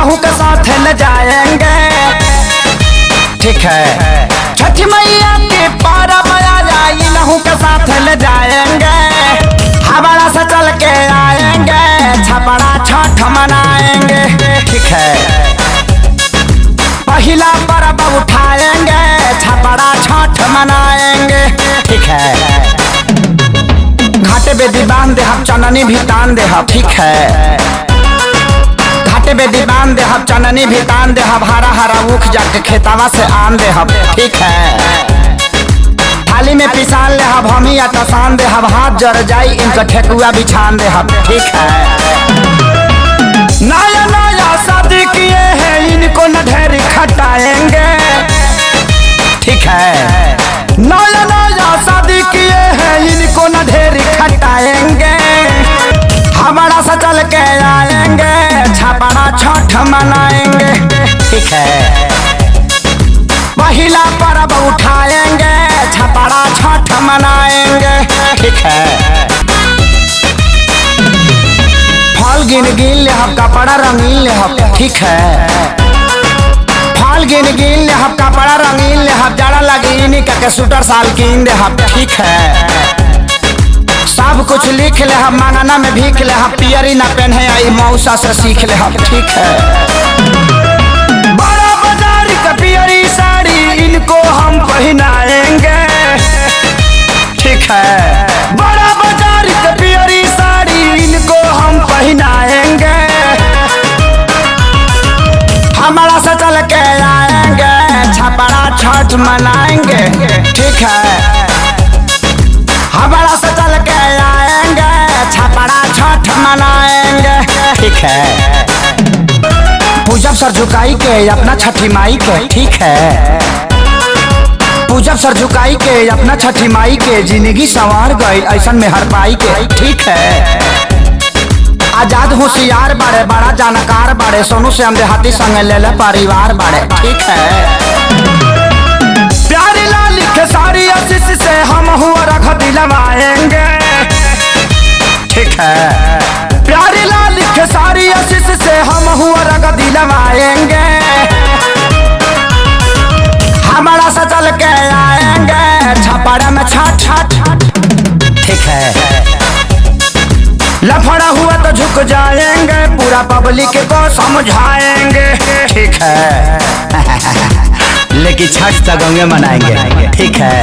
इनहू के साथ ले जाएंगे। ठीक है, छठी मैया के पारा बया जाए इनहू के साथ ले जाएंगे। हमारा से चल के आएंगे, छपड़ा छठ मनाएंगे। ठीक है, पहला पर्व उठाएंगे, छपड़ा छठ मनाएंगे। ठीक है, घाटे बेदी बांध दे हम, चननी भी तान दे हम। ठीक है, घाटे बेदी बांध दे हम, चननी भी तान दे हम। हरा हरा ऊख जाके खेतावा से आन दे हम। ठीक है, थाली में पिसान ले हम, हम ही आसान दे हम। हाथ जर जाई इनका ठेकुआ बिछान दे हम। ठीक है, नया नया शादी किए हैं इनको न ढेरी खटाएंगे। ठीक है, नया नया शादी किए हैं इनको न ढेरी खटाएंगे। हमारा से चल के आएंगे, छपड़ा छठ मनाएंगे। ठीक है, पहला पर्व उठाएंगे, छपड़ा छठ मनाएंगे। ठीक है, फल गिन गिन ले हम, कपड़ा रंगीन ले हम। ठीक है, फल गिन गिन ले हम, कपड़ा रंगीन ले हम। जड़ा लगी इन्हीं के सूटर साल कीन दे हम। ठीक है, सब कुछ लिख ले हम, मांगना में भीख ले हम। पियरी ना पहने आई मौसा से सीख ले हम। ठीक है, बड़ा बाजार का पियरी साड़ी इनको हम पहनाएंगे। ठीक है, बड़ा बाजार का पियरी साड़ी इनको हम पहनाएंगे। हमारा से चल के आएंगे, छपड़ा छठ मनाएंगे। ठीक है, हमारा से चल के आएंगे, छपड़ा छठ मनाएंगे। ठीक है, पूजब सर झुकाई के अपना छठी माई के। ठीक है, पूजब सर झुकाई के अपना छठी माई के। जिंदगी संवार गई ऐसन में हर पाई के। ठीक है, आजाद होशियार बाड़े, बड़ा जानकार बाड़े। सोनू से हम देहाती संग ले ले परिवार बाड़े। ठीक है, प्यारी लाल के सारी आशीष से हम हुआ रख दिलवाएंगे। ठीक है, प्यारी लाल के सारी आशीष से हम हुआ रख दिलवाएंगे। हमारा से चल के आएंगे, छपड़ा में छठ छठ। ठीक है, लफड़ा हुआ तो झुक जाएंगे, पूरा पब्लिक को समझाएंगे। ठीक है, लेकिन छठ तो गंगे मनाएंगे। ठीक है।